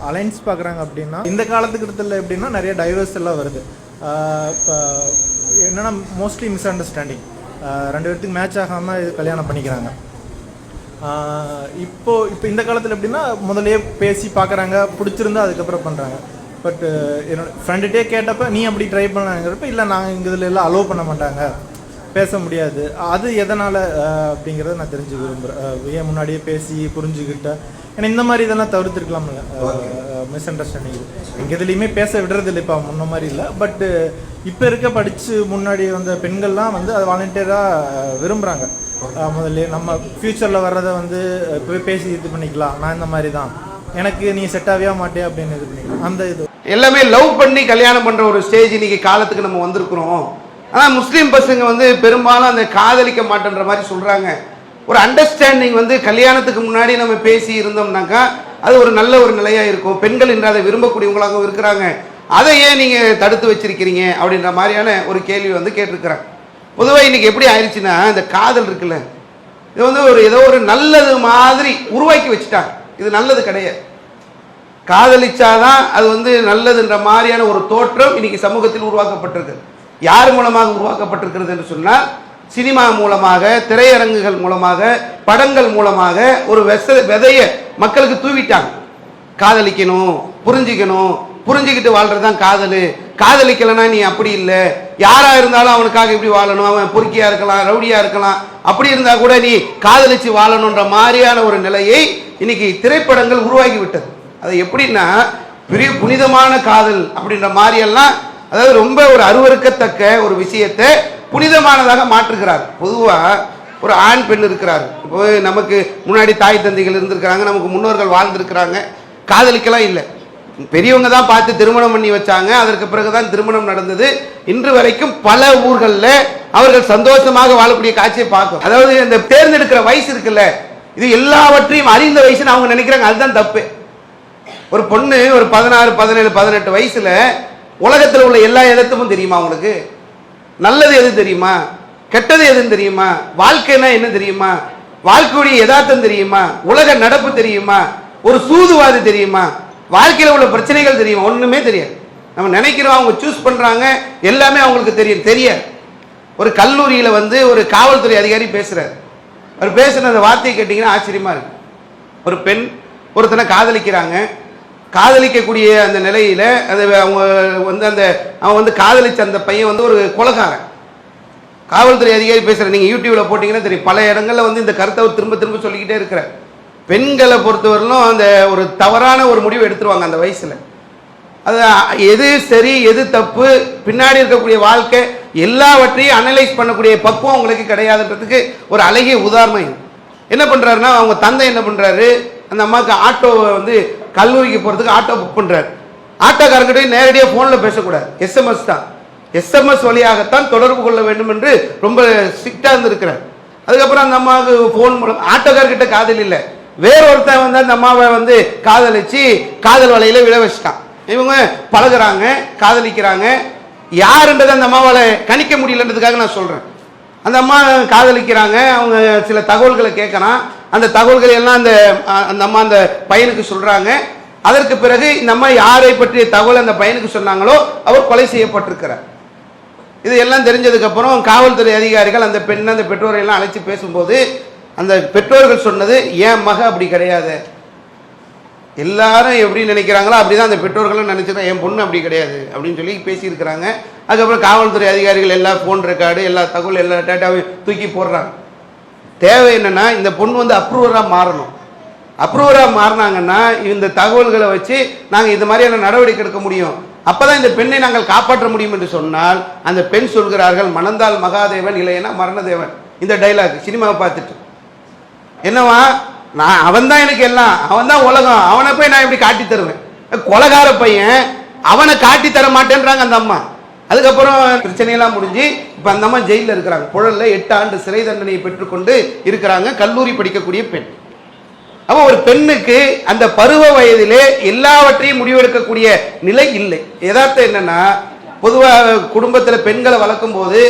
Alliance பார்க்குறாங்க அப்படின்னா இந்த காலத்துக்கிட்டத்தில் எப்படின்னா நிறைய டைவர்ஸ் எல்லாம் வருது. இப்போ என்னென்னா மோஸ்ட்லி மிஸ் அண்டர்ஸ்டாண்டிங், ரெண்டு பேர்த்துக்கு மேட்ச் ஆகாமல் இது கல்யாணம் பண்ணிக்கிறாங்க. இப்போ இந்த காலத்தில் எப்படின்னா முதலே பேசி பார்க்குறாங்க, பிடிச்சிருந்தா அதுக்கப்புறம் பண்ணுறாங்க. பட் என்னோட ஃப்ரெண்டுகிட்டே கேட்டப்போ நீ அப்படி ட்ரை பண்ணாங்கிறப்ப இல்லை நாங்கள் இங்கே இதில் எல்லாம் அலோவ் பண்ண மாட்டாங்க, பேச முடியாது. அது எதனால் அப்படிங்கிறத நான் தெரிஞ்சு விரும்புகிறேன். ஏன் முன்னாடியே பேசி புரிஞ்சுக்கிட்ட, ஏன்னா இந்த மாதிரி இதெல்லாம் தவிர்த்துருக்கலாம்ல மிஸ் அண்டர்ஸ்டாண்டிங். எங்கள் இதுலேயுமே பேச விடுறது இல்லை, இப்போ முன்ன மாதிரி இல்லை. பட்டு இப்போ இருக்க படித்து முன்னாடி வந்த பெண்கள்லாம் வந்து அதை வாலண்டியராக விரும்புகிறாங்க. முதல்ல நம்ம ஃப்யூச்சரில் வர்றதை வந்து இப்போ பேசி இது பண்ணிக்கலாம், நான் இந்த மாதிரி தான், எனக்கு நீ செட் ஆகவே மாட்டே அப்படின்னு இது பண்ணிக்கலாம். அந்த இது எல்லாமே லவ் பண்ணி கல்யாணம் பண்ணுற ஒரு ஸ்டேஜ் இன்னைக்கு காலத்துக்கு நம்ம வந்திருக்கிறோம். ஆனால் முஸ்லீம் பசங்க வந்து பெரும்பாலும் அந்த காதலிக்க மாட்டேன்ற மாதிரி சொல்கிறாங்க. ஒரு அண்டர்ஸ்டாண்டிங் வந்து கல்யாணத்துக்கு முன்னாடி நம்ம பேசி இருந்தோம்னாக்கா அது ஒரு நல்ல ஒரு நிலையாக இருக்கும். பெண்கள் இன்று அதை விரும்பக்கூடியவங்களாகவும் இருக்கிறாங்க. அதை ஏன் நீங்கள் தடுத்து வச்சிருக்கிறீங்க அப்படின்ற மாதிரியான ஒரு கேள்வி வந்து கேட்டிருக்கிறாங்க. பொதுவாக இன்னைக்கு எப்படி ஆயிடுச்சுன்னா, இந்த காதல் இருக்குல்ல, இது வந்து ஏதோ ஒரு நல்லது மாதிரி உருவாக்கி வச்சுட்டாங்க. இது நல்லது கிடையாது. காதலிச்சாதான் அது வந்து நல்லதுன்ற மாதிரியான ஒரு தோற்றம் இன்னைக்கு சமூகத்தில் உருவாக்கப்பட்டிருக்கு. யார் மூலமாக உருவாக்கப்பட்டிருக்கிறது என்று சொன்னால், சினிமா மூலமாக, திரையரங்குகள் மூலமாக, படங்கள் மூலமாக ஒரு விதைய மக்களுக்கு தூவிட்டாங்க. காதலிக்கணும், புரிஞ்சிக்கணும், புரிஞ்சுக்கிட்டு வாழ்றதுதான் காதல். காதலிக்கலைன்னா நீ அப்படி இல்லை, யாரா இருந்தாலும் அவனுக்காக இப்படி வாழணும், அவன் பொறுக்கியா இருக்கலாம், ரவுடியா இருக்கலாம், அப்படி இருந்தா கூட நீ காதலிச்சு வாழணுன்ற மாதிரியான ஒரு நிலையை இன்னைக்கு திரைப்படங்கள் உருவாக்கி விட்டது. அது எப்படின்னா பெரிய புனிதமான காதல் அப்படின்ற மாதிரியெல்லாம், அதாவது ரொம்ப ஒரு அருவருக்கத்தக்க ஒரு விஷயத்தை புனிதமானதாக மாற்றுகிறார். பொதுவாக ஒரு ஆண் பெண் இருக்கிறார். இப்போ நமக்கு முன்னாடி தாய் தந்தைகள் இருந்திருக்கிறாங்க, நமக்கு முன்னோர்கள் வாழ்ந்திருக்கிறாங்க. காதலிக்கலாம் இல்லை, பெரியவங்க தான் பார்த்து திருமணம் பண்ணி வச்சாங்க. அதற்கு பிறகுதான் திருமணம் நடந்தது. இன்று வரைக்கும் பல ஊர்களில் அவர்கள் சந்தோஷமாக வாழக்கூடிய காட்சியை பார்க்கும். அதாவது இந்த தேர்ந்தெடுக்கிற வயசு இருக்குல்ல, இது எல்லாவற்றையும் அறிந்த வயசுன்னு அவங்க நினைக்கிறாங்க. அதுதான் தப்பு. ஒரு பொண்ணு ஒரு 16, 17, 18 வயசுல உலகத்தில் உள்ள எல்லா இடத்துக்கும் தெரியுமா? உங்களுக்கு நல்லது எது தெரியுமா, கெட்டது எதுன்னு தெரியுமா, வாழ்க்கைனா என்ன தெரியுமா, வாழ்க்கையுடைய யதார்த்தம் தெரியுமா, உலக நடப்பு தெரியுமா, ஒரு சூதுவாது தெரியுமா, வாழ்க்கையில் உள்ள பிரச்சனைகள் தெரியுமா? ஒண்ணுமே தெரியாது. நம்ம நினைக்கிறோம் அவங்க சூஸ் பண்றாங்க, எல்லாமே அவங்களுக்கு தெரியாது. ஒரு கல்லூரியில வந்து ஒரு காவல்துறை அதிகாரி பேசுறாரு. அவர் பேசுன அந்த வார்த்தையை கேட்டீங்கன்னா ஆச்சரியமா இருக்கு. ஒரு பெண் ஒருத்தனை காதலிக்கிறாங்க. காதலிக்கக்கூடிய அந்த நிலையில அது அவங்க வந்து அவன் வந்து காதலிச்ச அந்த பையன் வந்து ஒரு கொலைகாரன். காவல்துறை அதிகாரி பேசுற, நீங்க யூடியூப்ல போட்டீங்கன்னா தெரியும். பல இடங்கள்ல வந்து இந்த கருத்தை திரும்ப திரும்ப சொல்லிக்கிட்டே இருக்கிற. பெண்களை பொறுத்தவரையிலும் அந்த ஒரு தவறான ஒரு முடிவு எடுத்துருவாங்க அந்த வயசுல. அது எது சரி எது தப்பு, பின்னாடி இருக்கக்கூடிய வாழ்க்கை எல்லாவற்றையும் அனலைஸ் பண்ணக்கூடிய பக்குவம் உங்களுக்கு கிடையாதுன்றதுக்கு ஒரு அழகிய உதாரணம். என்ன பண்றாருன்னா, அவங்க தந்தை என்ன பண்றாரு, அந்த அம்மாவுக்கு ஆட்டோவை வந்து கல்லூரிக்கு போறதுக்கு ஆட்டோ புக் பண்றாரு. ஆட்டோக்காரங்கிட்ட நேரடியாக போன்ல பேசக்கூடாது, SMS தான். SMS வழியாகத்தான் தொடர்பு கொள்ள வேண்டும் என்று ரொம்ப ஸ்ட்ரிக்டா இருந்திருக்கிறார். அதுக்கப்புறம் அந்த அம்மாவுக்கு போன் மூலம், ஆட்டோக்காரர்கிட்ட காதல் இல்லை, வேற ஒருத்தன் வந்து அந்த அம்மாவை வந்து காதலிச்சு காதல் வலையில விழ வச்சுட்டான். இவங்க பழகுறாங்க, காதலிக்கிறாங்க. யாருன்றதை அந்த அம்மாவால கணிக்க முடியலன்றதுக்காக நான் சொல்றேன். அந்த அம்மா காதலிக்கிறாங்க, அவங்க சில தகவல்களை கேட்கறான். அந்த தகவல்களை எல்லாம் அந்த அம்மா அந்த பையனுக்கு சொல்றாங்க. அதற்கு பிறகு இந்த அம்மா யாரை பற்றிய தகவல் அந்த பையனுக்கு சொன்னாங்களோ அவர் கொலை செய்யப்பட்டிருக்கிறார். இது எல்லாம் தெரிஞ்சதுக்கு அப்புறம் காவல்துறை அதிகாரிகள் அந்த பெண்ணை அந்த பெற்றோரை எல்லாம் அழைச்சி பேசும்போது அந்த பெற்றோர்கள் சொன்னது, என் மக அப்படி கிடையாது, எல்லாரும் எப்படி நினைக்கிறாங்களோ அப்படிதான் அந்த பெற்றோர்களும் நினைச்சிருக்காங்க, என் பொண்ணு அப்படி கிடையாது அப்படின்னு சொல்லி பேசியிருக்கிறாங்க. அதுக்கப்புறம் காவல்துறை அதிகாரிகள் எல்லா போன் ரெக்கார்டு, எல்லா தகவல், எல்லா டேட்டாவையும் தூக்கி போடுறாங்க. தேவை என்னன்னா, இந்த பொண்ணு வந்து அப்ரூவராக மாறணும். அப்ரூவராக மாறினாங்கன்னா இந்த தகவல்களை வச்சு நாங்கள் இது மாதிரியான நடவடிக்கை எடுக்க முடியும். அப்பதான் இந்த பெண்ணை நாங்கள் காப்பாற்ற முடியும் என்று சொன்னால், அந்த பெண் சொல்கிறார்கள், மணந்தால் மகாதேவன் இல்லைன்னா மரணதேவன். இந்த டைலாக் சினிமாவை பார்த்துட்டு என்னவா, நான் அவன் தான் எனக்கு எல்லாம், அவன் தான் உலகம், அவனை போய் நான் எப்படி காட்டி தருவேன்? கொலைகார பையன், அவனை காட்டி தர மாட்டேன்றாங்க அந்த அம்மா. அதுக்கப்புறம் பிரச்சனையெல்லாம் முடிஞ்சு இப்ப அந்த அம்மா ஜெயிலில் இருக்கிறாங்க. புழல்ல 8 ஆண்டு சிறை தண்டனையை பெற்றுக்கொண்டு இருக்கிறாங்க. கல்லூரி படிக்கக்கூடிய பெண். அப்போ ஒரு பெண்ணுக்கு அந்த பருவ வயதிலே எல்லாவற்றையும் முடிவெடுக்கக்கூடிய நிலை இல்லை. யதார்த்தம் என்னன்னா, பொதுவாக குடும்பத்தில் பெண்களை வளர்க்கும் போது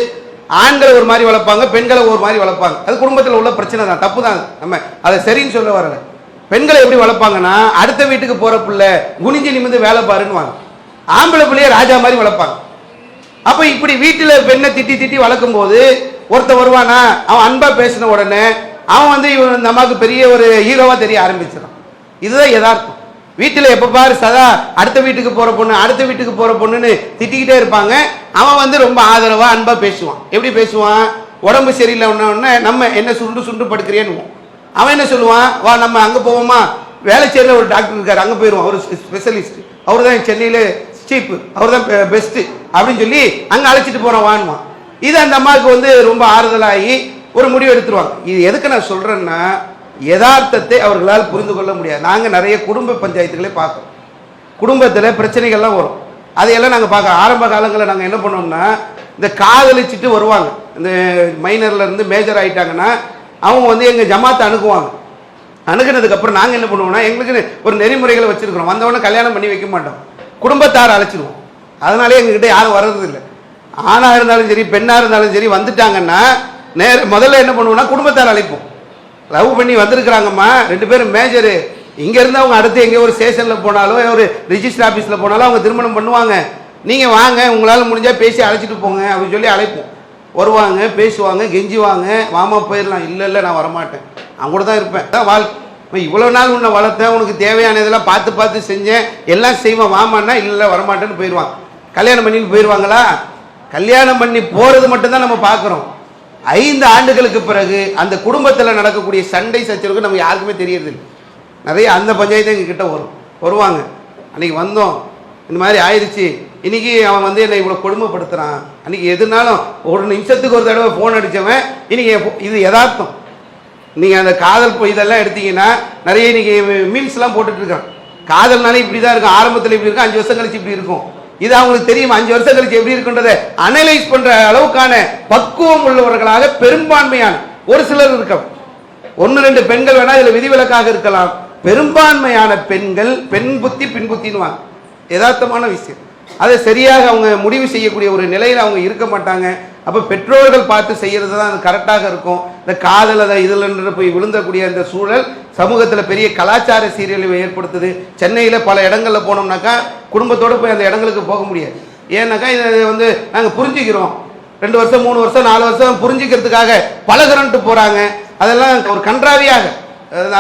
ஆண்களை ஒரு மாதிரி வளர்ப்பாங்க, பெண்களை ஒரு மாதிரி வளர்ப்பாங்க. அது குடும்பத்தில் உள்ள பிரச்சனை தான், தப்பு தான். நம்ம அதை சரின்னு சொல்ல வரல. பெண்களை எப்படி வளர்ப்பாங்கன்னா, அடுத்த வீட்டுக்கு போற பிள்ளை குனிஞ்சு நிமிந்து வேலை பாருன்னு வாங்க. ஆம்பளை பிள்ளைய ராஜா மாதிரி வளர்ப்பாங்க. அப்ப இப்படி வீட்டுல பெண்ணை திட்டி திட்டி வளர்க்கும் போது ஒருத்த வருவானா, அவன் அன்பா பேசின உடனே அவன் வந்து இவன் இந்த அம்மாவுக்கு பெரிய ஒரு ஹீரோவா தெரிய ஆரம்பிச்சிடான். இதுதான் யதார்த்தம். வீட்டுல எப்ப பாரு சதா அடுத்த வீட்டுக்கு போற பொண்ணு அடுத்த வீட்டுக்கு போற பொண்ணுன்னு திட்டிக்கிட்டே இருப்பாங்க. அவன் வந்து ரொம்ப ஆதரவா அன்பா பேசுவான். எப்படி பேசுவான்? உடம்பு சரியில்லை உடனே நம்ம என்ன சுண்டு சுண்டு படுக்கிறேன்னு அவன் என்ன சொல்லுவான், வா நம்ம அங்க போவோமா, வேலைச்சேரியில் ஒரு டாக்டர் இருக்காரு, அங்க போயிருவான், ஒரு ஸ்பெஷலிஸ்ட், அவரு தான் சென்னையில சீப், அவர் தான் பெஸ்ட் அப்படின்னு சொல்லி அங்க அழைச்சிட்டு போறான் வாங்குவான். இது அந்த அம்மாவுக்கு வந்து ரொம்ப ஆறுதலாகி ஒரு முடிவு எடுத்துருவாங்க. இது எதுக்கு நான் சொல்றேன்னா, யதார்த்தத்தை அவர்களால் புரிந்து கொள்ள முடியாது. நாங்க நிறைய குடும்ப பஞ்சாயத்துகளே பார்க்கிறோம். குடும்பத்துல பிரச்சனைகள்லாம் வரும், அதையெல்லாம் நாங்க பார்க்க ஆரம்ப காலங்களில் நாங்க என்ன பண்ணோம்னா, இந்த காதலிச்சுட்டு வருவாங்க, இந்த மைனர்ல இருந்து மேஜர் ஆயிட்டாங்கன்னா அவங்க வந்து எங்க ஜமாத்தை அணுகுவாங்க. அணுகுனதுக்கு அப்புறம் நாங்க என்ன பண்ணுவோம்னா, எங்களுக்கு ஒரு நெறிமுறைகளை வச்சிருக்கிறோம். வந்தவொடனே கல்யாணம் பண்ணி வைக்க மாட்டோம், குடும்பத்தார் அழைச்சிடுவோம். அதனாலே எங்ககிட்ட யாரும் வர்றது இல்லை. ஆணா இருந்தாலும் சரி பெண்ணா இருந்தாலும் சரி வந்துட்டாங்கன்னா முதல்ல என்ன பண்ணுவோம்னா குடும்பத்தார் அழைப்போம். லவ் பண்ணி வந்திருக்கிறாங்கம்மா, 2 பேரும் மேஜரு, இங்க இருந்து அவங்க அடுத்து எங்கே ஒரு ஸ்டேஷன்ல போனாலும் ஒரு ரிஜிஸ்டர் ஆபீஸ்ல போனாலும் அவங்க திருமணம் பண்ணுவாங்க, நீங்க வாங்க உங்களால முடிஞ்சா பேசி அழைச்சிட்டு போங்க அப்படின்னு சொல்லி அழைப்போம். வருவாங்க, பேசுவாங்க, கெஞ்சுவாங்க, மாமா போயிடலாம். இல்லை இல்லை நான் வரமாட்டேன், அவங்க கூட தான் இருப்பேன், தான் வாழ்க்கை, இவ்வளோ நாள் உன்னை வளர்த்தேன், உனக்கு தேவையான இதெல்லாம் பார்த்து பார்த்து செஞ்சேன், எல்லாம் செய்வேன், வாமான்னா இல்லை வரமாட்டேன்னு போயிடுவாங்க. கல்யாணம் பண்ணிட்டு போயிடுவாங்களா? கல்யாணம் பண்ணி போகிறது மட்டும்தான் நம்ம பார்க்குறோம். 5 ஆண்டுகளுக்கு பிறகு அந்த குடும்பத்தில் நடக்கக்கூடிய சண்டை சச்சரவுக்கு நம்ம யாருக்குமே தெரியறதில்லை. நிறைய அந்த பஞ்சாயத்து எங்ககிட்ட வருவாங்க, அன்றைக்கி வந்தோம், இந்த மாதிரி ஆயிடுச்சு, இன்னைக்கு அவன் வந்து என்னை இவ்வளோ கொடுமைப்படுத்துகிறான், அன்றைக்கி எதுனாலும் ஒரு நிமிஷத்துக்கு ஒரு தடவை ஃபோன் அடித்தவன் இன்னைக்கு இது யதார்த்தம். நீங்கள் அந்த காதல் இதெல்லாம் எடுத்தீங்கன்னா நிறைய இன்னைக்கு மீம்ஸ்லாம் போட்டுட்ருக்கான். காதல்னாலே இப்படி தான் இருக்கும், ஆரம்பத்தில் இப்படி இருக்கும், 5 வருஷம் கழிச்சு இப்படி இருக்கும். இது அவங்களுக்கு தெரியும், 5 வருஷம் கழிச்சு எப்படி இருக்குன்றதை அனலைஸ் பண்ற அளவுக்கான பக்குவம் உள்ளவர்களாக பெரும்பான்மையான ஒரு சிலர் இருக்க. 1-2 பெண்கள் வேணா இதுல விதிவிலக்காக இருக்கலாம். பெரும்பான்மையான பெண்கள் பெண் புத்தி பின் புத்தின்னு யதார்த்தமான விஷயம். அதை சரியாக அவங்க முடிவு செய்யக்கூடிய ஒரு நிலையில் அவங்க இருக்க மாட்டாங்க. அப்போ பெற்றோர்கள் பார்த்து செய்யறது தான் அது கரெக்டாக இருக்கும். இந்த காதல் அதை இதில் போய் விழுந்தக்கூடிய அந்த சூழல் சமூகத்தில் பெரிய கலாச்சார சீரழிவை ஏற்படுத்துது. சென்னையில் பல இடங்களில் போனோம்னாக்கா குடும்பத்தோடு போய் அந்த இடங்களுக்கு போக முடியாது. ஏன்னாக்கா இதை வந்து நாங்கள் புரிஞ்சுக்கிறோம், 2 வருஷம் 3 வருஷம் 4 வருஷம் புரிஞ்சுக்கிறதுக்காக பழகிறன்ட்டு போகிறாங்க. அதெல்லாம் ஒரு கன்றாவியாக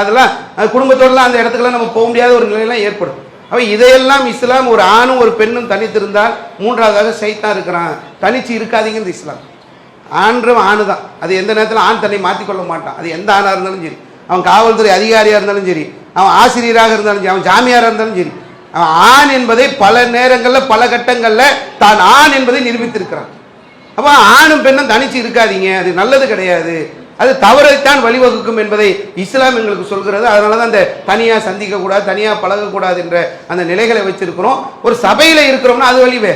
அதெல்லாம் குடும்பத்தோடலாம் அந்த இடத்துக்குலாம் நம்ம போக முடியாத ஒரு நிலையெல்லாம் ஏற்படும். அப்போ இதையெல்லாம் இஸ்லாம் ஒரு ஆணும் ஒரு பெண்ணும் தனித்திருந்தால் 3ஆவதாக சைத்தான் இருக்கிறான், தனிச்சு இருக்காதீங்கிறது இஸ்லாம். ஆண்றும் ஆணு தான், அது எந்த நேரத்தில் ஆண் தன்னை மாற்றிக்கொள்ள மாட்டான். அது எந்த ஆணாக இருந்தாலும் சரி, அவன் காவல்துறை அதிகாரியாக இருந்தாலும் சரி, அவன் ஆசிரியராக இருந்தாலும் சரி, அவன் ஜாமியாராக இருந்தாலும் சரி, அவன் ஆண் என்பதை பல நேரங்களில் பல கட்டங்களில் தான் ஆண் என்பதை நிரூபித்திருக்கிறான். அப்போ ஆணும் பெண்ணும் தனிச்சு இருக்காதீங்க, அது நல்லது கிடையாது, அது தவறைத்தான் வழிவகுக்கும் என்பதை இஸ்லாம் எங்களுக்கு சொல்கிறது. அதனால தான் அந்த தனியாக சந்திக்கக்கூடாது, தனியாக பழகக்கூடாது என்ற அந்த நிலைகளை வச்சிருக்கிறோம். ஒரு சபையில் இருக்கிறோம்னா அது வழிவே,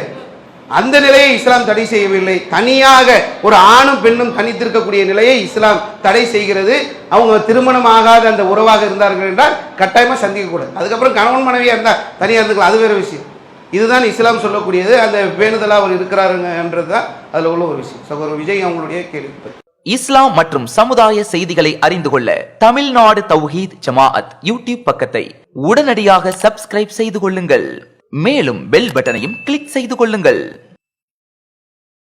அந்த நிலையை இஸ்லாம் தடை செய்யவில்லை. தனியாக ஒரு ஆணும் பெண்ணும் தனித்திருக்கக்கூடிய நிலையை இஸ்லாம் தடை செய்கிறது. அவங்க திருமணம் ஆகாத அந்த உறவாக இருந்தார்கள் என்றால் கட்டாயமாக சந்திக்கக்கூடாது. அதுக்கப்புறம் கணவன் மனைவியாக இருந்தால் தனியாக இருந்துக்கலாம், அது வேறு விஷயம். இதுதான் இஸ்லாம் சொல்லக்கூடியது. அந்த பேணுதலாக அவர் இருக்கிறாருங்க என்றது தான் அதில் உள்ள ஒரு விஷயம். சகோதரர் விஜய் அவங்களுடைய கேள்வி. இஸ்லாம் மற்றும் சமுதாய செய்திகளை அறிந்து கொள்ள தமிழ்நாடு தௌஹீத் ஜமாஅத் யூடியூப் பக்கத்தை உடனடியாக சப்ஸ்கிரைப் செய்து கொள்ளுங்கள். மேலும் பெல் பட்டனையும் கிளிக் செய்து கொள்ளுங்கள்.